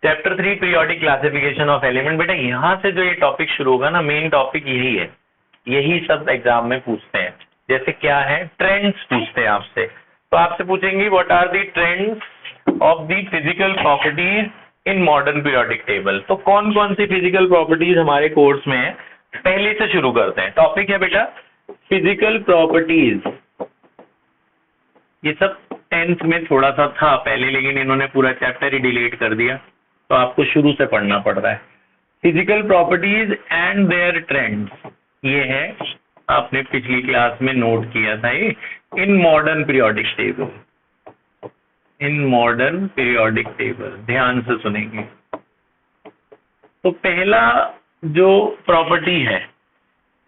Chapter 3 periodic classification of element. बेटा यहाँ से जो ये टॉपिक शुरू होगा ना, मेन टॉपिक यही है, यही सब एग्जाम में पूछते हैं। जैसे क्या है, ट्रेंड्स पूछते हैं आपसे, तो आपसे पूछेंगे what are the trends of the physical properties in modern periodic table. तो कौन कौन सी फिजिकल प्रॉपर्टीज हमारे कोर्स में है, पहले से शुरू करते हैं। टॉपिक है बेटा फिजिकल प्रॉपर्टीज। ये सब 10th में थोड़ा सा था पहले, लेकिन इन्होंने पूरा चैप्टर ही डिलीट कर दिया, तो आपको शुरू से पढ़ना पड़ रहा है। Physical properties and their trends, ये है, आपने पिछली क्लास में नोट किया था ये, इन मॉडर्न पीरियोडिक टेबल। इन मॉडर्न पीरियोडिक टेबल ध्यान से सुनेंगे। तो पहला जो प्रॉपर्टी है,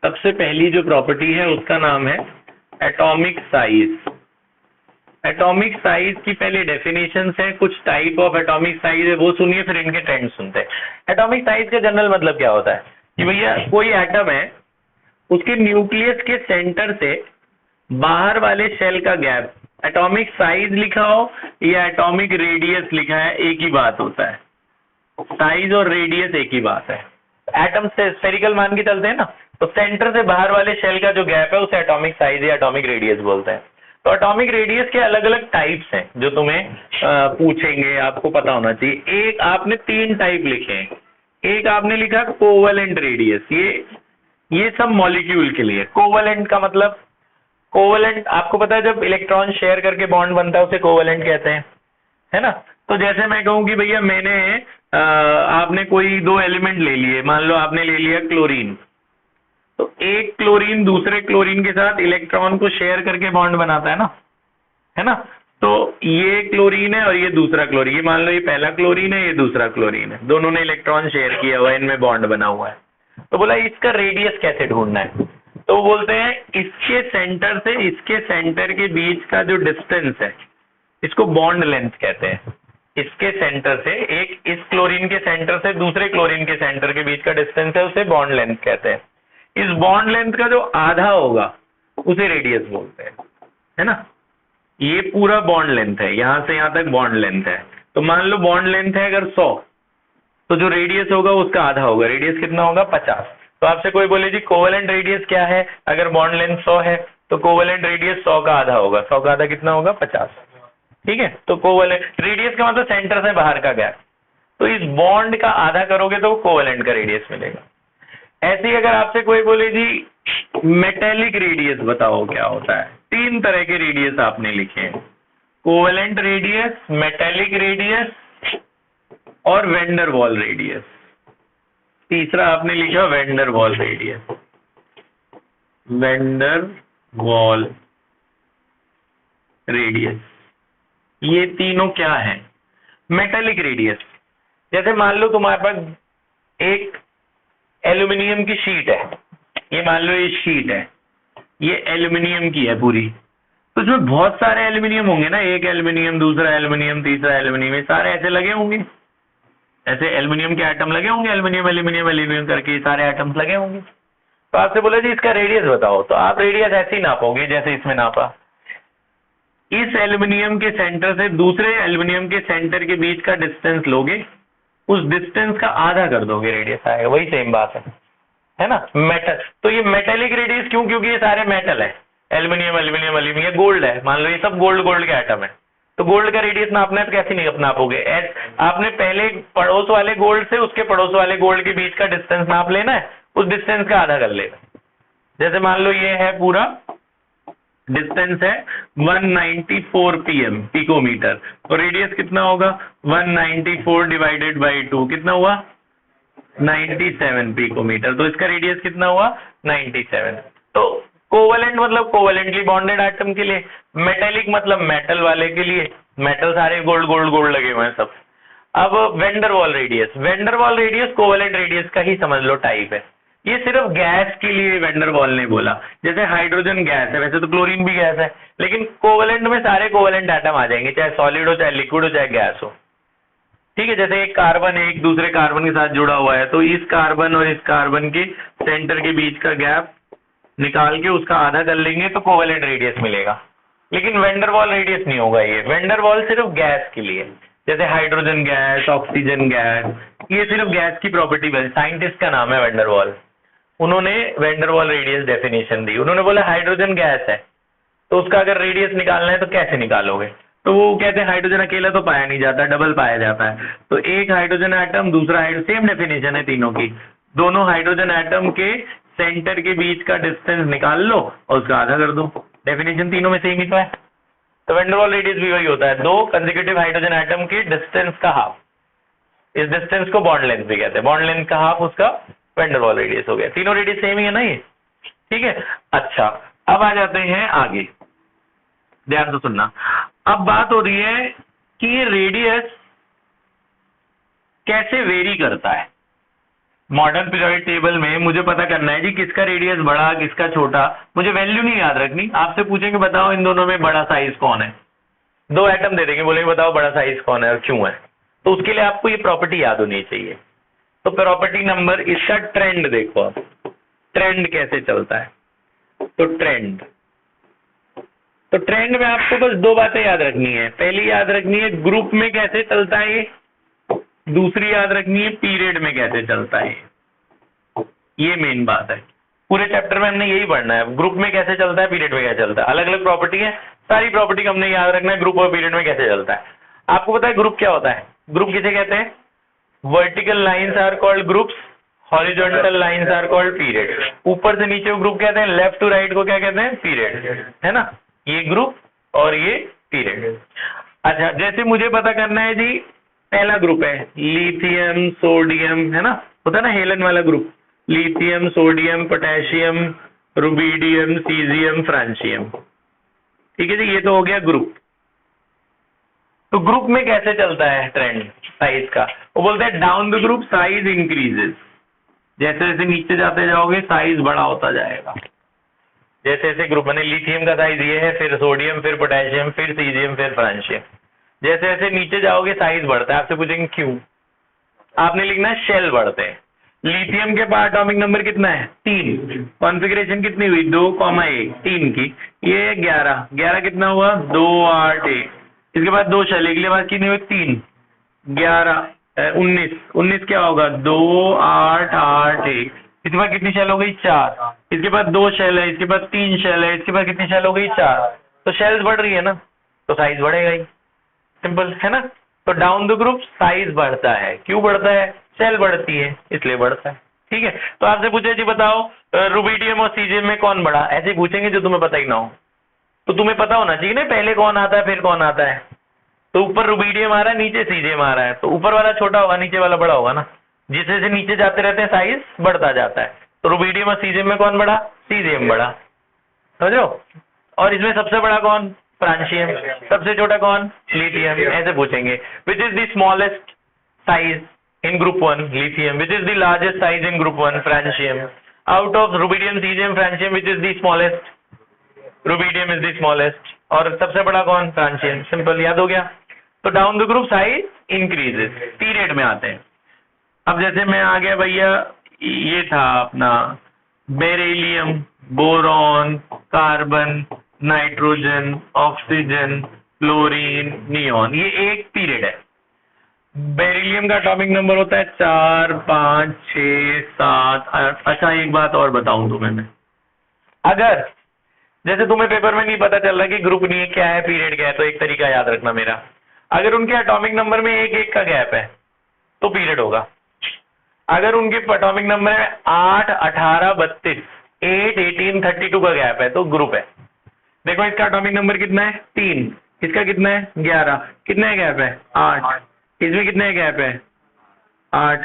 सबसे पहली जो प्रॉपर्टी है उसका नाम है एटॉमिक साइज। एटॉमिक साइज की पहले डेफिनेशन है, कुछ टाइप ऑफ एटॉमिक साइज है वो सुनिए, फिर इनके ट्रेंड सुनते हैं। एटॉमिक साइज का जनरल मतलब क्या होता है कि भैया कोई एटम है, उसके न्यूक्लियस के सेंटर से बाहर वाले शेल का गैप, एटॉमिक साइज लिखा हो या एटॉमिक रेडियस लिखा है, एक ही बात होता है। साइज और रेडियस एक ही बात है। एटम से स्फेरिकल मान के चलते हैं ना, तो सेंटर से बाहर वाले शेल का जो गैप है उसे एटॉमिक साइज या एटॉमिक रेडियस बोलते हैं। तो एटॉमिक रेडियस के अलग अलग टाइप्स हैं जो तुम्हें पूछेंगे, आपको पता होना चाहिए। एक आपने 3 टाइप लिखे हैं। एक आपने लिखा कोवेलेंट रेडियस, ये सब मॉलिक्यूल के लिए। कोवेलेंट का मतलब, कोवेलेंट आपको पता है, जब इलेक्ट्रॉन शेयर करके बॉन्ड बनता है उसे कोवेलेंट कहते हैं, है ना। तो जैसे मैं कहूं कि भैया मैंने आपने कोई 2 एलिमेंट ले लिए, मान लो आपने ले लिया क्लोरीन, तो एक क्लोरीन दूसरे क्लोरीन के साथ इलेक्ट्रॉन को शेयर करके बॉन्ड बनाता है ना। तो ये क्लोरीन है और ये दूसरा क्लोरीन, ये मान लो ये पहला क्लोरीन है, ये दूसरा क्लोरीन है, दोनों ने इलेक्ट्रॉन शेयर किया हुआ है, इनमें बॉन्ड बना हुआ है। तो बोला इसका रेडियस कैसे ढूंढना है, तो वो बोलते हैं इसके सेंटर से इसके सेंटर के बीच का जो डिस्टेंस है, इसको बॉन्ड लेंथ कहते हैं। इसके सेंटर से, एक इस क्लोरीन के सेंटर से दूसरे क्लोरीन के सेंटर के बीच का डिस्टेंस है, उसे बॉन्ड लेंथ कहते हैं। इस बॉन्ड लेंथ का जो आधा होगा उसे रेडियस बोलते हैं, है ना। ये पूरा बॉन्ड लेंथ है, यहां से यहां तक बॉन्ड लेंथ है। तो मान लो बॉन्ड लेंथ है अगर 100, तो जो रेडियस होगा उसका आधा होगा। रेडियस कितना होगा, 50। तो आपसे कोई बोले जी कोवेलेंट रेडियस क्या है, अगर बॉन्ड लेंथ 100 है तो कोवेलेंट रेडियस 100 का आधा होगा। 100 का आधा कितना होगा, 50। ठीक है, तो कोवेलेंट रेडियस का मतलब सेंटर से बाहर का गैप। तो इस बॉन्ड का आधा करोगे तो कोवेलेंट का रेडियस मिलेगा। ऐसे ही अगर आपसे कोई बोले जी मेटेलिक रेडियस बताओ क्या होता है, 3 तरह के रेडियस आपने लिखे हैं, कोवेलेंट रेडियस, मेटेलिक रेडियस और वेंडर वॉल रेडियस। तीसरा आपने लिखा vendor wall radius. Vendor wall radius, ये तीनों क्या है। मेटेलिक रेडियस, जैसे मान लो तुम्हारे पास एक एल्यूमिनियम की शीट है, ये मान लो ये शीट है, ये एल्यूमिनियम की है पूरी, तो इसमें बहुत सारे एल्यूमिनियम होंगे ना, एक एल्यूमिनियम, दूसरा एल्यूमिनियम, तीसरा एल्यूमिनियम, ये सारे ऐसे लगे होंगे, ऐसे एल्यूमिनियम के एटम लगे होंगे, एल्यूमिनियम एल्यूमिनियम एल्यूमिनियम करके ये सारे एटम्स लगे होंगे। तो आपसे बोला जी इसका रेडियस बताओ, तो आप रेडियस ऐसे ही नापोगे जैसे इसमें नापा। इस एल्यूमिनियम के सेंटर से दूसरे एल्यूमिनियम के सेंटर के बीच का डिस्टेंस लोगे, उस डिस्टेंस का आधा कर दोगे, रेडियस आएगा। वही सेम बात है ना। मेटल, तो ये मेटेलिक रेडियस क्यों, क्योंकि ये सारे मेटल है, एल्यूमिनियम एल्यूमिनियम एल्यूमिनियम, ये गोल्ड है, मान लो ये सब गोल्ड के एटम है, तो गोल्ड का रेडियस नापना है तो कैसे नहीं नापोगे। आपने पहले पड़ोस वाले गोल्ड से उसके पड़ोस वाले गोल्ड के बीच का डिस्टेंस नाप लेना है, उस डिस्टेंस का आधा कर लेना। जैसे मान लो ये है पूरा डिस्टेंस है 194 pm पिकोमीटर, तो रेडियस कितना होगा, 194 डिवाइडेड बाई 2 कितना हुआ, 97 पिकोमीटर। तो इसका रेडियस कितना हुआ, 97। तो कोवेलेंट मतलब कोवेलेंटली बॉन्डेड एटम के लिए, मेटेलिक मतलब मेटल वाले के लिए, मेटल सारे गोल्ड लगे हुए हैं सब। अब vendor wall radius, vendor wall radius covalent radius का ही समझ लो टाइप है। ये सिर्फ गैस के लिए वेंडर वॉल ने बोला, जैसे हाइड्रोजन गैस है, वैसे तो क्लोरीन भी गैस है, लेकिन कोवेलेंट में सारे कोवेलेंट एटम आ जाएंगे, चाहे सॉलिड हो, चाहे लिक्विड हो, चाहे गैस हो। ठीक है, जैसे एक कार्बन है एक दूसरे कार्बन के साथ जुड़ा हुआ है, तो इस कार्बन और इस कार्बन के सेंटर के बीच का गैप निकाल के उसका आधा कर लेंगे तो कोवेलेंट रेडियस मिलेगा। लेकिन वेंडर वॉल रेडियस नहीं होगा, ये वेंडर वॉल सिर्फ गैस के लिए। जैसे हाइड्रोजन गैस, ऑक्सीजन गैस, ये सिर्फ गैस की प्रॉपर्टी बनी। साइंटिस्ट का नाम है वैंडरवाल, उन्होंने वैंडरवाल रेडियस डेफिनेशन दी। उन्होंने बोला हाइड्रोजन गैस है तो उसका अगर रेडियस निकालना है तो कैसे निकालोगे, तो वो कहते हैं हाइड्रोजन अकेला तो पाया नहीं जाता, डबल पाया जाता है। तो एक हाइड्रोजन एटम, दूसरा सेम डेफिनेशन है तीनों की, दोनों हाइड्रोजन एटम के सेंटर के बीच का डिस्टेंस निकाल लो और उसका आधा कर दो। डेफिनेशन तीनों में सेम ही तो है। तो वैंडरवाल रेडियस भी वही होता है, दो कंसेक्यूटिव हाइड्रोजन एटम के डिस्टेंस का हाफ। इस डिस्टेंस को बॉन्ड लेंथ भी कहते हैं, बॉन्ड लेंथ का हाफ उसका वैंडरवाल रेडियस हो गया। तीनों रेडियस सेम ही है ना ये, ठीक है। अच्छा, अब आ जाते हैं आगे, ध्यान से सुनना। अब बात हो रही है कि ये रेडियस कैसे वेरी करता है। मॉडर्न पीरियोडिक टेबल में मुझे पता करना है जी किसका रेडियस बड़ा किसका छोटा, मुझे वैल्यू नहीं याद रखनी। आपसे पूछेंगे बताओ इन दोनों में बड़ा साइज कौन है, दो एटम दे देंगे, बोलेंगे बताओ बड़ा साइज कौन है और क्यों है। तो उसके लिए आपको ये प्रॉपर्टी याद होनी चाहिए। तो प्रॉपर्टी नंबर, इसका ट्रेंड देखो आप, ट्रेंड कैसे चलता है। तो ट्रेंड में आपको बस दो बातें याद रखनी है। पहली याद रखनी है ग्रुप में कैसे चलता है, दूसरी याद रखनी है पीरियड में कैसे चलता है। ये मेन बात है, पूरे चैप्टर में हमने यही पढ़ना है, ग्रुप में कैसे चलता है, पीरियड में कैसे चलता है। अलग अलग प्रॉपर्टी है, सारी प्रॉपर्टी को हमने याद रखना है, ग्रुप और पीरियड में कैसे चलता है। आपको पता है ग्रुप क्या होता है, ग्रुप किसे कहते हैं, vertical lines are called groups, horizontal lines are called period. ऊपर से नीचे को ग्रुप कहते हैं, लेफ्ट टू राइट को क्या कहते हैं, पीरियड, है ना। ये ग्रुप और ये पीरियड। अच्छा, जैसे मुझे पता करना है जी, पहला ग्रुप है लिथियम सोडियम, है ना, होता है ना हेलन वाला group, lithium sodium potassium rubidium caesium francium, ठीक है जी, ये तो हो गया ग्रुप। तो ग्रुप में कैसे चलता है ट्रेंड साइज का, वो बोलते हैं down the group size increases, जैसे जैसे नीचे जाते जाओगे साइज बड़ा होता जाएगा। जैसे जैसे ग्रुप बने, लिथियम का साइज ये है, फिर सोडियम, फिर पोटेशियम, फिर सीजियम, फिर फ्रांसियम, जैसे जैसे नीचे जाओगे साइज बढ़ता है। आपसे पूछेंगे क्यों, आपने लिखना है शेल बढ़ते हैं। लिथियम के पास एटॉमिक नंबर कितना है, 3, कॉन्फ़िगरेशन कितनी हुई 2,1, 3 की, ये 11 कितना हुआ 2, 8, 1, इसके बाद 2 शेल, अगले बार कितनी हुई 3, 11, 19 क्या होगा 2, 8, 8, 1, इसके बाद कितनी शेल हो गई 4, इसके बाद 2 शेल है, इसके बाद 3 शेल है, इसके बाद कितनी शेल हो गई 4। तो शेल्स बढ़ रही है ना, तो साइज बढ़ेगा ही, सिंपल है ना। तो डाउन द ग्रुप साइज बढ़ता है, क्यों बढ़ता है, सेल बढ़ती है इसलिए बढ़ता है, ठीक है। तो आपसे पूछे जी बताओ रुबिडियम और सीजियम में कौन बड़ा, ऐसे पूछेंगे जो तुम्हें पता ही ना हो। तो तुम्हें पता होना चाहिए ना पहले कौन आता है फिर कौन आता है। तो ऊपर रुबिडियम आ रहा है, नीचे सीजियम आ रहा है, तो ऊपर वाला छोटा होगा, नीचे वाला बड़ा होगा ना। जिस जैसे नीचे जाते रहते हैं साइज बढ़ता जाता है। तो रुबिडियम और सीजियम में कौन बड़ा, सीजियम बड़ा, समझो। और इसमें सबसे बड़ा कौन, फ्रांसियम, सबसे छोटा कौन, लिथियम, ऐसे पूछेंगे। Which is the smallest size in group 1, lithium, which is the largest size in group 1, francium, out of rubidium caesium francium which is the smallest, rubidium is the smallest, और सबसे बड़ा कौन, francium, simple, याद हो गया। तो down the group size increases, period में आते हैं। अब जैसे मैं आ गया भैया, ये था अपना beryllium, boron, carbon, nitrogen, oxygen, chlorine, neon, ये एक पीरियड है। बेरिलियम का एटॉमिक नंबर होता है 4, 5, 6, 7, 8। अच्छा, एक बात और बताऊं तुम्हें मैं, अगर जैसे तुम्हें पेपर में नहीं पता चल रहा कि ग्रुप नहीं है क्या है, पीरियड क्या है, तो एक तरीका याद रखना मेरा, अगर उनके एटॉमिक नंबर में 1-1 का गैप है तो पीरियड होगा। अगर उनके एटॉमिक नंबर में 8, 18, 32, 8, 18, 32 का गैप है तो ग्रुप है। देखो इसका एटॉमिक नंबर कितना है 3, इसका कितना है 11, कितना गैप है 8, इसमें कितने गैप है 8,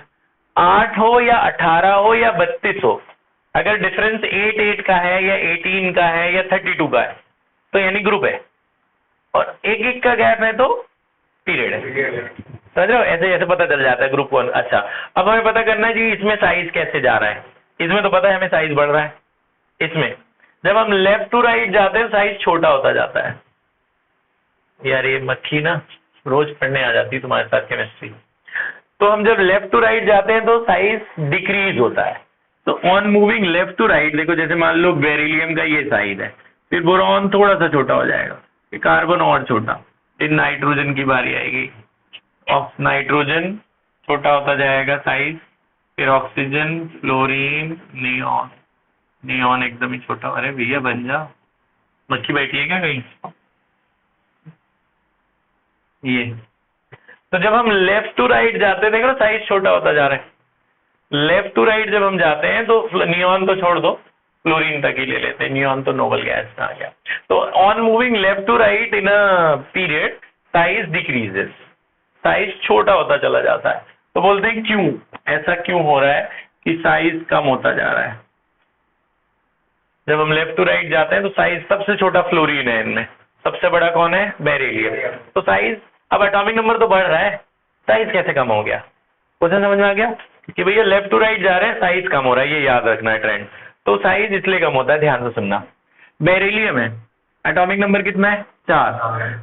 8 हो या 18 हो या 32 हो, अगर डिफरेंस 8 का है या 18 का है या 32 का है तो यानी ग्रुप है, और 1-1 का गैप है तो पीरियड है, समझ रहे हो। ऐसे ऐसे पता चल जाता है ग्रुप 1। अच्छा, अब हमें पता करना है जी इसमें साइज कैसे जा रहा है। इसमें तो पता है हमें साइज बढ़ रहा है, इसमें जब हम लेफ्ट टू राइट जाते हैं साइज छोटा होता जाता है। यार ये मक्खी ना रोज पढ़ने आ जाती है तुम्हारे साथ केमिस्ट्री। तो हम जब लेफ्ट टू राइट जाते हैं तो साइज डिक्रीज होता है। तो on moving left to right, देखो जैसे मान लो बेरिलियम का ये साइज है, फिर बोरॉन थोड़ा सा छोटा हो जाएगा, फिर कार्बन और छोटा, फिर नाइट्रोजन की बारी आएगी, ऑफ नाइट्रोजन छोटा होता जाएगा साइज, फिर ऑक्सीजन, फ्लोरीन, नियॉन। नियॉन एकदम ही छोटा, अरे भैया बन जा, मक्खी बैठी है क्या कहीं? ये तो जब हम लेफ्ट टू राइट जाते हैं, देखो ना साइज छोटा होता जा रहा है। लेफ्ट टू राइट जब हम जाते हैं तो नियॉन तो छोड़ दो, फ्लोरीन तक ही ले लेते हैं, नियॉन तो नोबल गैस में आ गया। तो on moving left to right in a period size decreases, size छोटा होता चला जाता है। तो बोलते हैं क्यों, ऐसा क्यों हो रहा है कि साइज कम होता जा रहा है? जब हम लेफ्ट टू राइट जाते हैं तो साइज सबसे छोटा फ्लोरीन है, इनमें सबसे बड़ा कौन है? बेरिलियम। तो साइज, अब एटॉमिक नंबर तो बढ़ रहा है, साइज कैसे कम हो गया? क्वेश्चन समझ में आ गया कि भैया लेफ्ट टू राइट जा रहे हैं, साइज कम हो रहा है, ये याद रखना है ट्रेंड। तो साइज इसलिए कम होता है, ध्यान से सुनना। बेरिलियम है, एटॉमिक नंबर कितना है? 4।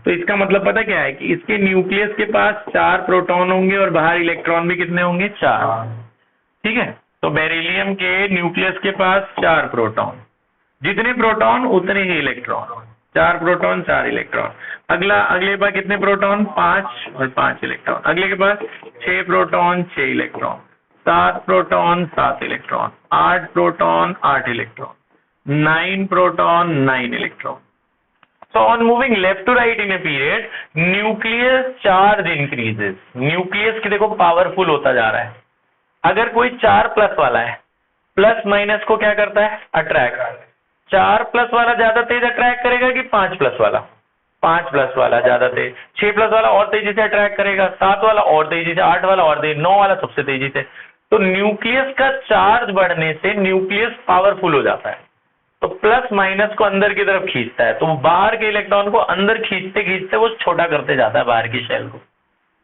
तो इसका मतलब पता क्या है कि इसके न्यूक्लियस के पास 4 प्रोटॉन होंगे और बाहर इलेक्ट्रॉन भी कितने होंगे? 4। ठीक है, तो बेरिलियम के न्यूक्लियस के पास 4 प्रोटॉन, जितने प्रोटॉन उतने ही इलेक्ट्रॉन, 4 प्रोटॉन 4 इलेक्ट्रॉन। अगले पास कितने प्रोटॉन? 5 और 5 इलेक्ट्रॉन। अगले के पास 6 proton 6 electron, 7 proton 7 electron, 8 proton 8 electron, 9 proton 9 electron. So on moving left to right in a period, nucleus charge increases. Nucleus की देखो पावरफुल होता जा रहा है। अगर कोई 4 प्लस वाला है, प्लस माइनस को क्या करता है? अट्रैक्ट। 4 प्लस वाला ज्यादा तेज अट्रैक्ट करेगा कि 5 प्लस वाला? 5 प्लस वाला ज्यादा तेज। 6 प्लस वाला और तेजी से अट्रैक्ट करेगा, 7 वाला और तेजी से, 8 वाला और तेजी, 9 वाला सबसे तेजी से। तो न्यूक्लियस का चार्ज बढ़ने से न्यूक्लियस पावरफुल हो जाता है, तो प्लस माइनस को अंदर की तरफ खींचता है, तो बाहर के इलेक्ट्रॉन को अंदर खींचते खींचते वो छोटा करते जाता है बाहर की शेल को।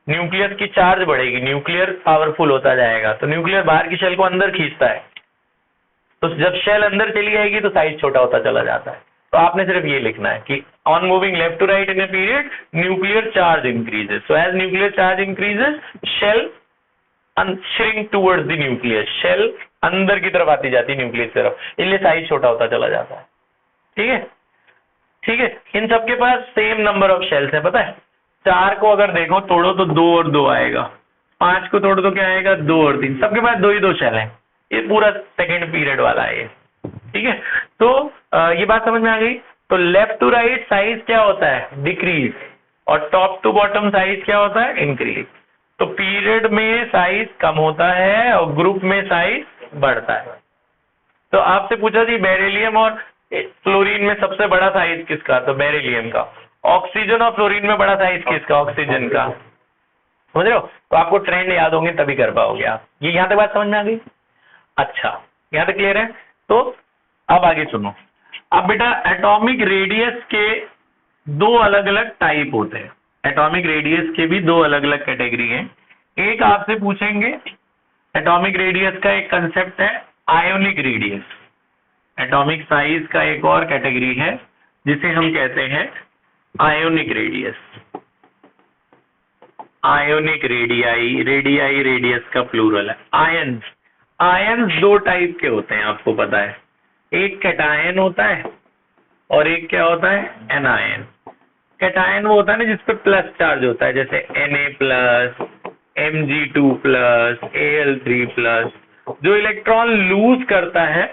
न्यूक्लियस की चार्ज बढ़ेगी, न्यूक्लियर पावरफुल होता जाएगा, तो न्यूक्लियर बाहर की शेल को अंदर खींचता है। तो जब शेल अंदर चली जाएगी तो साइज छोटा होता चला जाता है। तो आपने सिर्फ ये लिखना है कि on moving left to right in a period nuclear charge increases, so as nuclear charge increases shell shrink towards the nucleus, shell अंदर की तरफ आती जाती है न्यूक्लियस की तरफ, इसलिए साइज छोटा होता चला जाता है। ठीक है, ठीक है। इन सबके पास सेम नंबर ऑफ शेल्स है, पता है? 4 को अगर देखो तोड़ो तो 2 और 2 आएगा, 5 को तोड़ो तो क्या आएगा? 2 और 3, सबके पास 2 ही 2 शेल है। ये पूरा सेकेंड पीरियड वाला है ये। ठीक है, तो ये बात समझ में आ गई। तो लेफ्ट टू राइट साइज क्या होता है? डिक्रीज, और टॉप टू बॉटम साइज क्या होता है? इंक्रीज। तो पीरियड में साइज कम होता है और ग्रुप में साइज बढ़ता है। तो आपसे पूछा जी बेरिलियम और फ्लोरीन में सबसे बड़ा साइज किसका? तो बेरिलियम का। ऑक्सीजन और फ्लोरीन में बड़ा साइज किसका? ऑक्सीजन का। समझ रहे हो? तो आपको ट्रेंड याद होंगे तभी कर पाओगे आप। ये यहाँ तक बात समझ में आ गई? अच्छा, यहाँ तक क्लियर है? तो अब आगे सुनो। अब बेटा एटॉमिक रेडियस के 2 अलग अलग टाइप होते हैं। एटॉमिक रेडियस के भी 2 अलग अलग कैटेगरी हैं। एक आपसे पूछेंगे, एटॉमिक रेडियस का एक कंसेप्ट है आयोनिक रेडियस। एटॉमिक साइज का एक और कैटेगरी है जिसे हम कहते हैं ionic radius. Ionic radii, radii radius का प्लूरल है। आयंस, आयंस 2 टाइप के होते हैं, आपको पता है। एक कैटायन होता है और एक क्या होता है? एनायन। कैटायन वो होता है ना जिसपे प्लस चार्ज होता है, जैसे Na+, Mg2+, Al3+। जो इलेक्ट्रॉन लूज करता है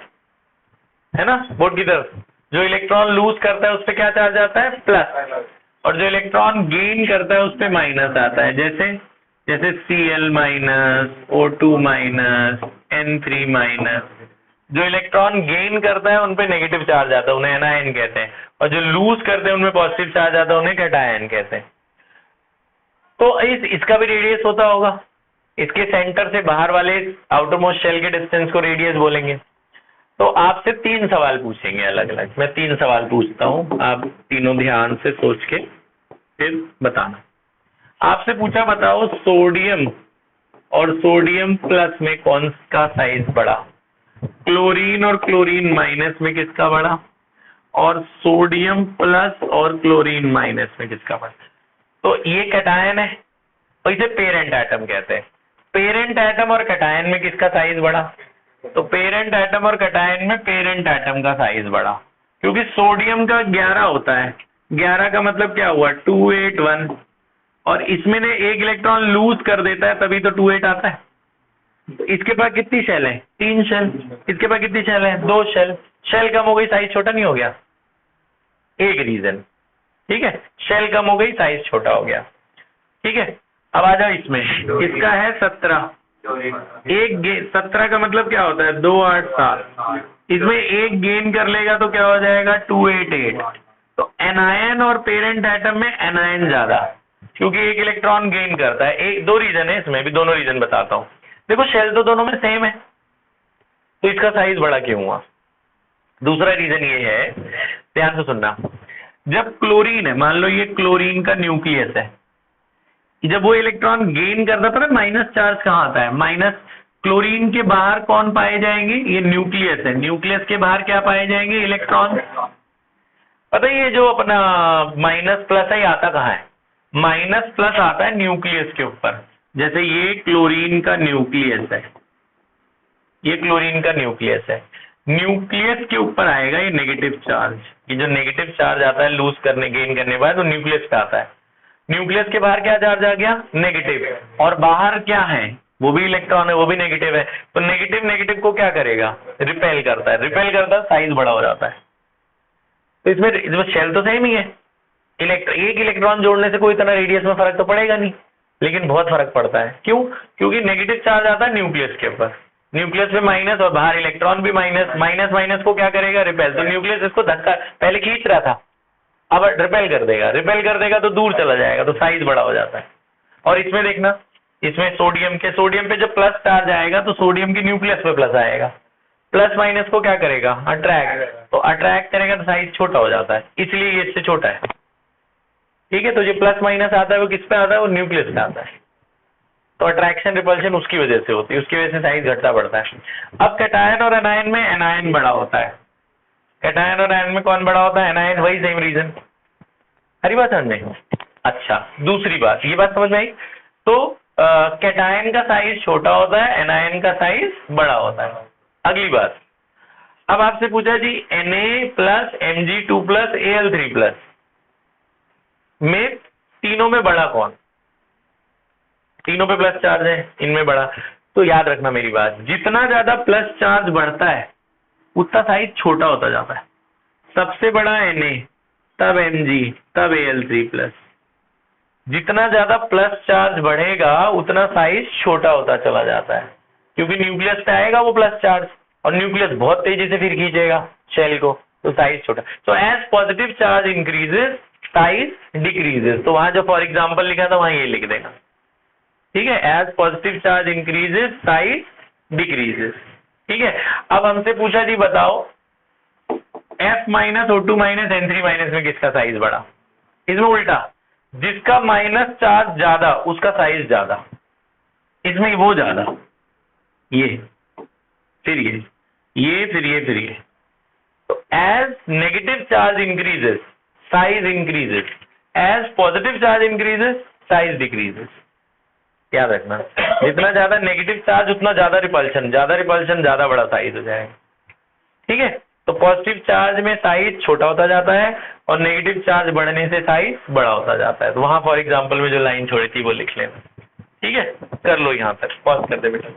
ना, बोर्ड की तरफ, जो इलेक्ट्रॉन लूज करता है उस पर क्या चार्ज आता है? प्लस। और जो इलेक्ट्रॉन गेन करता है उस पर माइनस आता है, जैसे Cl-, O2-, N3-। जो इलेक्ट्रॉन गेन करता है उन पे नेगेटिव चार्ज आता है, उन्हें एनायन कहते हैं, और जो लूज करते हैं उनमें पॉजिटिव चार्ज आता है, उन्हें कैटायन कहते हैं। तो इसका भी रेडियस होता होगा। इसके सेंटर से बाहर वाले आउटर मोस्ट शेल के डिस्टेंस को रेडियस बोलेंगे। तो आपसे 3 सवाल पूछेंगे अलग अलग। मैं 3 सवाल पूछता हूं, आप तीनों ध्यान से सोच के फिर बताना। आपसे पूछा, बताओ सोडियम और सोडियम प्लस में कौन सा साइज बड़ा? क्लोरीन और क्लोरीन माइनस में किसका बड़ा? और सोडियम प्लस और क्लोरीन माइनस में किसका बड़ा? तो ये कैटायन है और इसे पेरेंट एटम कहते हैं। पेरेंट एटम और कैटायन में किसका साइज बड़ा? तो पेरेंट एटम और कैटायन में पेरेंट एटम का साइज बड़ा, क्योंकि सोडियम का 11 होता है। 11 का मतलब क्या हुआ? 281। और इसमें ने एक इलेक्ट्रॉन लूज कर देता है तभी तो 2s आता है। तो इसके पास कितनी शेल है? 3 शेल। इसके पास कितनी शेल है? 2 शेल। शेल कम हो गई, साइज छोटा नहीं हो गया? एक रीजन, ठीक है, शेल कम हो गई, साइज छोटा हो गया, ठीक है। अब आ जाओ इसमें, इसका है 17, 17 का मतलब क्या होता है? 2 8 7, इसमें एक गेन कर लेगा तो क्या हो जाएगा? 288। तो एनायन और पेरेंट एटम में एनायन ज्यादा, क्योंकि एक इलेक्ट्रॉन गेन करता है। एक दो रीजन है इसमें, भी दोनों रीजन बताता हूं। देखो शेल तो दोनों में सेम है, तो इसका साइज बड़ा क्यों हुआ? दूसरा रीजन ये है, ध्यान से सुनना, जब क्लोरीन है, मान लो ये क्लोरीन का न्यूक्लियस है, जब वो इलेक्ट्रॉन गेन करता था ना, माइनस चार्ज कहाँ आता है? माइनस। क्लोरीन के बाहर कौन पाए जाएंगे? ये न्यूक्लियस है, न्यूक्लियस के बाहर क्या पाए जाएंगे? इलेक्ट्रॉन। पता है ये जो अपना माइनस प्लस है, आता कहाँ है? माइनस प्लस आता है न्यूक्लियस के ऊपर। जैसे ये क्लोरीन का न्यूक्लियस है, ये क्लोरीन का न्यूक्लियस है, न्यूक्लियस के ऊपर आएगा ये नेगेटिव चार्ज। ये जो नेगेटिव चार्ज आता है लूज करने, गेन करने के बाद, तो न्यूक्लियस पे आता है। न्यूक्लियस के बाहर क्या चार्ज आ गया? नेगेटिव। और बाहर क्या है? वो भी इलेक्ट्रॉन है, वो भी नेगेटिव है। तो नेगेटिव नेगेटिव को क्या करेगा? रिपेल करता है, रिपेल करता है, साइज बड़ा हो जाता है। तो इसमें शेल तो सेम ही है, एक इलेक्ट्रॉन जोड़ने से कोई इतना रेडियस में फर्क तो पड़ेगा नहीं, लेकिन बहुत फर्क पड़ता है। क्यों? क्योंकि नेगेटिव चार्ज आता है न्यूक्लियस के ऊपर, न्यूक्लियस पे माइनस और बाहर इलेक्ट्रॉन भी माइनस, माइनस माइनस को क्या करेगा? रिपेल। तो न्यूक्लियस इसको धक्का, पहले खींच रहा था, अब रिपेल कर देगा, रिपेल कर देगा तो दूर चला जाएगा, तो साइज बड़ा हो जाता है। और इसमें देखना, इसमें सोडियम पे जब प्लस चार्ज आएगा तो सोडियम की न्यूक्लियस पे प्लस आएगा, प्लस माइनस को क्या करेगा? अट्रैक्ट। तो अट्रैक्ट करेगा तो साइज छोटा हो जाता है, इसलिए ये इससे छोटा है, ठीक है। तो जो प्लस माइनस आता है वो किस पे आता है? वो न्यूक्लियस पे आता है। तो अट्रैक्शन रिपल्शन उसकी वजह से होती है, उसकी वजह से साइज घटता बढ़ता है। अब कैटायन और एनायन में एनायन बड़ा होता है। कैटायन और एनायन में कौन बड़ा होता है? एनायन। वही सेम रीजन। हरी बात समझ में? अच्छा, दूसरी बात, ये बात समझ में आई। तो कैटायन का साइज छोटा होता है, एनायन का साइज बड़ा होता है। अगली बात, अब आपसे पूछा जी Na plus Mg2 plus Al3 plus में तीनों में बड़ा कौन? तीनों पे प्लस चार्ज है, इनमें बड़ा। तो याद रखना मेरी बात, जितना ज्यादा प्लस चार्ज बढ़ता है उतना साइज छोटा होता जाता है। सबसे बड़ा Na, तब Mg, तब Al3 प्लस। जितना ज्यादा प्लस चार्ज बढ़ेगा उतना साइज छोटा होता चला जाता है, क्योंकि न्यूक्लियस पे आएगा वो प्लस चार्ज, और न्यूक्लियस बहुत तेजी से फिर खींचेगा शेल को, तो साइज छोटा। तो as positive charge increases size decreases. तो वहां जो फॉर एग्जांपल लिखा था वहां ये लिख देना, ठीक है। As positive charge increases size decreases, ठीक है। अब हमसे पूछा जी बताओ F minus O2 minus N3 minus में किसका साइज बड़ा? इसमें उल्टा, जिसका माइनस चार्ज ज्यादा उसका साइज ज्यादा, इसमें वो ज्यादा, ये फिर ये फिर ये फिर ये। तो as negative charge increases size increases, as positive charge increases size decreases. याद रखना, जितना ज्यादा नेगेटिव चार्ज उतना ज्यादा रिपल्शन ज्यादा बड़ा साइज हो जाएगा, ठीक है। तो पॉजिटिव चार्ज में साइज छोटा होता जाता है और नेगेटिव चार्ज बढ़ने से साइज बड़ा होता जाता है। तो वहां फॉर एग्जांपल में जो लाइन छोड़ी थी वो लिख लेना, ठीक है। कर लो, यहां तक पॉज कर दे बेटा।